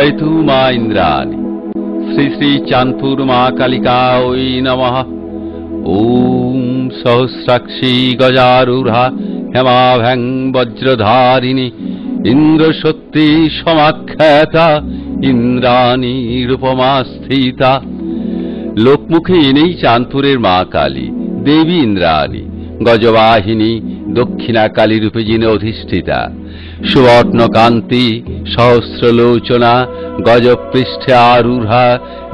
जयतु मा इंद्राणी। श्री श्री चांदपुर मा कालिकायै नमः। ओम सहस्राक्षी गजारूढ़ा हेमाभ्यां वज्रधारिणी इंद्रशक्ति समाख्याता इंद्राणी रूपमा स्थिता। लोकमुखे এনেই চাঁদপুরের মা কালী দেবী ইন্দ্রাণী গজবাহিনী দক্ষিণা কালী রূপে যিনি অধিষ্ঠিতা। সুবর্ণ কান্তি সহস্রলোচনা গজপৃষ্ঠে আরূঢ়া,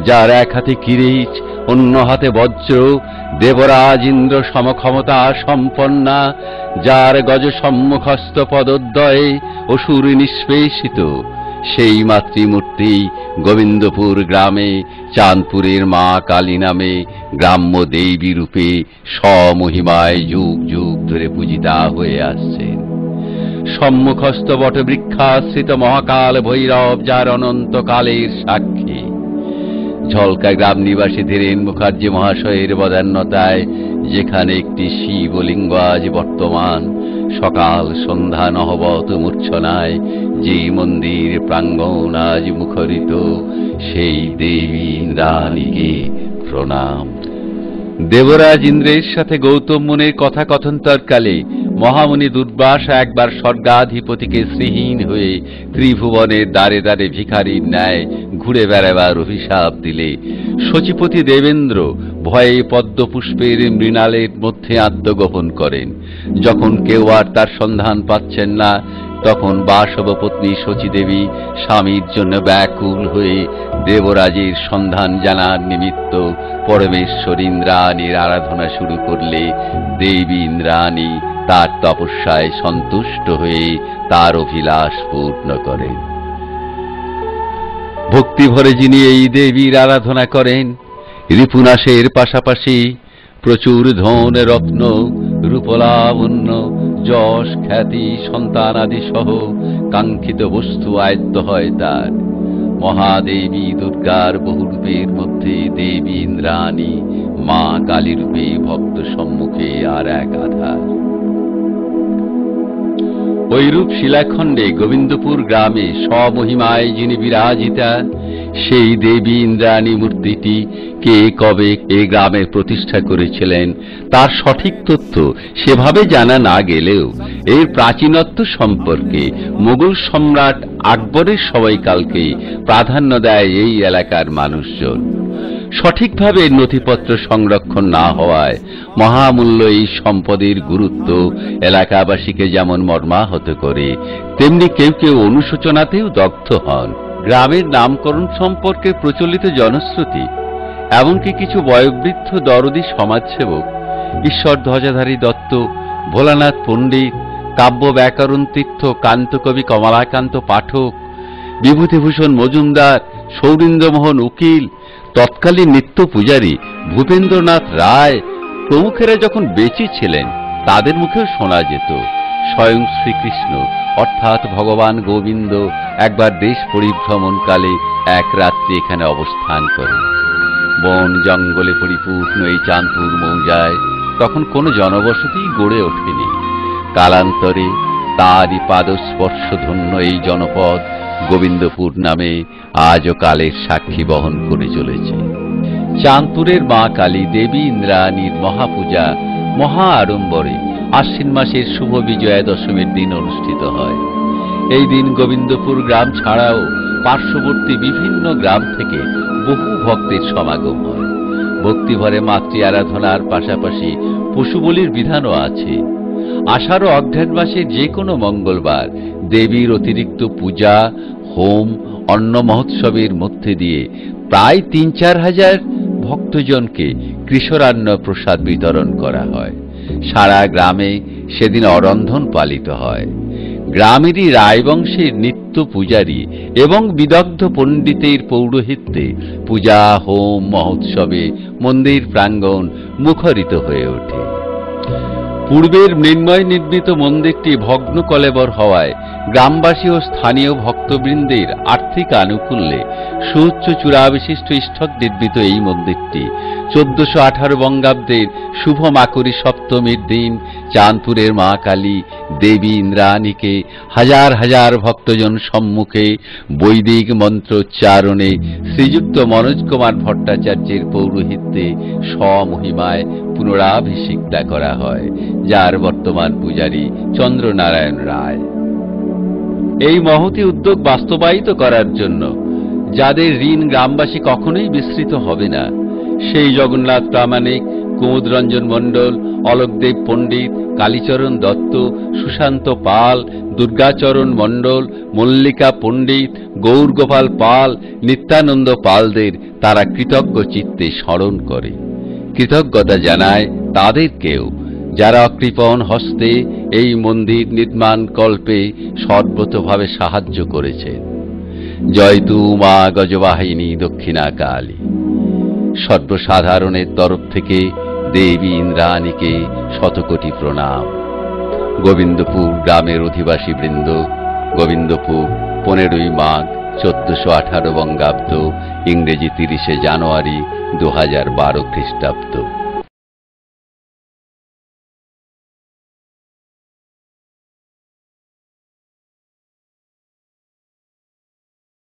যার এক হাতে কিরিচ অন্য হাতে বজ্র, দেবরাজ ইন্দ্র সমক্ষমতা সম্পন্না, যার গজ সম্মুখস্থ পদোদ্বয়ে অসুর নিষ্পেষিত। সেই মাতৃমূর্তি গোবিন্দপুর গ্রামে চাঁদপুরের মা কালী নামে গ্রাম্য দেবী রূপে স্বমহিমায় যুগ যুগ ধরে পূজিতা হয়ে আসছেন। সম্মুখস্থ বটবৃক্ষাশ্রিত মহাকাল ভৈরব যার অনন্তকালের সাক্ষী। ঝলকা গ্রাম নিবাসী ধীরেন মুখার্জি মহাশয়ের বদান্যতায় যেখানে একটি শিবলিঙ্গ আজ বর্তমান, সকাল সন্ধ্যা নহবত মূর্ছনায় যে মন্দির প্রাঙ্গণ আজ মুখরিত, সেই দেবী ইন্দ্রাণীকে প্রণাম। দেবরাজ ইন্দ্রের সাথে গৌতম মুনির কথা কথন্তরকালে মহামুনি দুর্বাসা একবার স্বর্গাধিপতিকে শ্রীহীন হয়ে ত্রিভুবনের দ্বারে দ্বারে ভিখারীর ন্যায় ঘুরে বেড়াবার অভিশাপ দিলে সচিপতি দেবেন্দ্র ভয়ে পদ্মপুষ্পের মৃণালের মধ্যে আত্মগোপন করেন। যখন কেউ আর তার সন্ধান পাচ্ছেন না, তখন বাসব পত্নী শচীদেবী স্বামীর জন্য ব্যাকুল হয়ে দেবরাজের সন্ধান জানার নিমিত্ত পরমেশ্বর ইন্দ্রাণীর আরাধনা শুরু করলে দেবী ইন্দ্রাণী তার তপস্যায় সন্তুষ্ট হয়ে তার অভিলাষ পূর্ণ করেন। ভক্তি ভরে যিনি এই দেবীর আরাধনা করেন, রিপুনাশের পাশাপাশি প্রচুর ধন রত্ন রূপলাবণ্য যশ খ্যাতি সন্তানাদি সহ কাঙ্ক্ষিত বস্তু আয়ত্ত হয় তার। মহাদেবী দুর্গার বহুরূপের মধ্যে দেবী ইন্দ্রাণী মা কালী রূপে ভক্ত সম্মুখে আর এক আধার। ঐরূপ শিলাখণ্ডে গোবিন্দপুর গ্রামে স্বমহিমায় যিনি বিরাজিতা, সেই দেবী ইন্দ্রাণী মূর্তিটি কে কবে এ গ্রামে প্রতিষ্ঠা করেছিলেন তার সঠিক তথ্য সেভাবে জানা না গেলেও এর প্রাচীনত্ব সম্পর্কে মোগল সম্রাট আকবরের সময়কালকে প্রাধান্য দেয় এই এলাকার মানুষজন। সঠিকভাবে নথিপত্র সংরক্ষণ না হওয়ায় মহামূল্য এই সম্পদের গুরুত্ব এলাকাবাসীকে যেমন মর্মাহত করে, তেমনি কেউ কেউ অনুশোচনাতেও দগ্ধ হন। গ্রামের নামকরণ সম্পর্কে প্রচলিত জনশ্রুতি, এমনকি কিছু বয়োবৃদ্ধ দরদী সমাজসেবক ঈশ্বর ধ্বজাধারী দত্ত, ভোলানাথ পণ্ডিত, কাব্য ব্যাকরণ তীর্থ কান্তকবি কমলাকান্ত পাঠক, বিভূতিভূষণ মজুমদার, সৌরীন্দ্রমোহন উকিল, তৎকালীন নিত্য পূজারী ভূপেন্দ্রনাথ রায় প্রমুখেরা যখন বেঁচে ছিলেন তাদের মুখেও শোনা যেত স্বয়ং শ্রীকৃষ্ণ অর্থাৎ ভগবান গোবিন্দ একবার দেশ পরিভ্রমণকালে এক রাত্রি এখানে অবস্থান করেন। বন জঙ্গলে পরিপূর্ণ এই চাঁদপুর মৌজায় তখন কোনো জনবসতি গড়ে ওঠেনি। কালান্তরে তারই পাদস্পর্শধন্য এই জনপদ গোবিন্দপুর নামে আজও কালের সাক্ষী বহন করে চলেছে। চাঁদপুরের মা কালী দেবী ইন্দ্রাণীর মহাপূজা মহা আড়ম্বরে আশ্বিন মাসের শুভ বিজয়া দশমীর দিন অনুষ্ঠিত হয়। এই দিন গোবিন্দপুর গ্রাম ছাড়াও পার্শ্ববর্তী বিভিন্ন গ্রাম থেকে বহু ভক্তের সমাগম হয়। ভক্তিভরে মাতৃ আরাধনার পাশাপাশি পশু বলির বিধানও আছে। আষাঢ় ও অঘ্রাণ মাসে যে কোনো মঙ্গলবার দেবীর অতিরিক্ত পূজা হোম অন্ন মহোৎসবের মধ্যে দিয়ে প্রায় ৩-৪ হাজার ভক্তজনকে কৃষ্ণান্ন প্রসাদ বিতরণ করা হয়। সারা গ্রামে সেদিন অরন্ধন পালিত হয়। গ্রামেরই রায়বংশের নিত্য পূজারী এবং বিদগ্ধ পণ্ডিতের পৌরোহিত্যে পূজা হোম মহোৎসবে মন্দির প্রাঙ্গণ মুখরিত হয়ে ওঠে। পূর্বের মৃন্ময় নির্মিত মন্দিরটি ভগ্ন কলেবর হওয়ায় গ্রামবাসী ও স্থানীয় ভক্তবৃন্দের আর্থিক আনুকূল্যে সুউচ্চ চূড়াবিশিষ্ট ইষ্ঠক নির্মিত এই মন্দিরটি 1418 বঙ্গাব্দের শুভ মাকরী সপ্তমীর দিন চাঁদপুরের মা কালী দেবী ইন্দ্রাণীকে হাজার হাজার ভক্তজন সম্মুখে বৈদিক মন্ত্রোচ্চারণে শ্রীযুক্ত মনোজ কুমার ভট্টাচার্যের পৌরোহিত্যে স্বমহিমায় পুনরাভিষিক্তা করা হয়, যার বর্তমান পূজারী চন্দ্রনারায়ণ রায়। এই মহতী উদ্যোগ বাস্তবায়িত করার জন্য যাদের ঋণ গ্রামবাসী কখনোই বিস্মৃত হবে না, সেই জগন্নাথ প্রামাণিক, কুমুদরঞ্জন মণ্ডল, অলোকদেব পণ্ডিত, কালীচরণ দত্ত, সুশান্ত পাল, দুর্গাচরণ মণ্ডল, মল্লিকা পণ্ডিত, গৌরগোপাল পাল, নিত্যানন্দ পালদের তারা কৃতজ্ঞ চিত্তে স্মরণ করে। কৃতজ্ঞতা জানায় তাদেরকেও, যারা অকৃপণ হস্তে এই মন্দির নির্মাণ কল্পে সর্বতোভাবে সাহায্য করেছেন। জয় তু মা গজবাহিনী দক্ষিণা কালী। সর্বসাধারণের তরফ থেকে দেবী ইন্দ্রাণীকে শতকোটি প্রণাম। গোবিন্দপুর গ্রামের অধিবাসী বৃন্দ, গোবিন্দপুর 15ই মাঘ 1418 বঙ্গাব্দ, ইংরেজি 30শে জানুয়ারি 2012 খ্রিস্টাব্দ।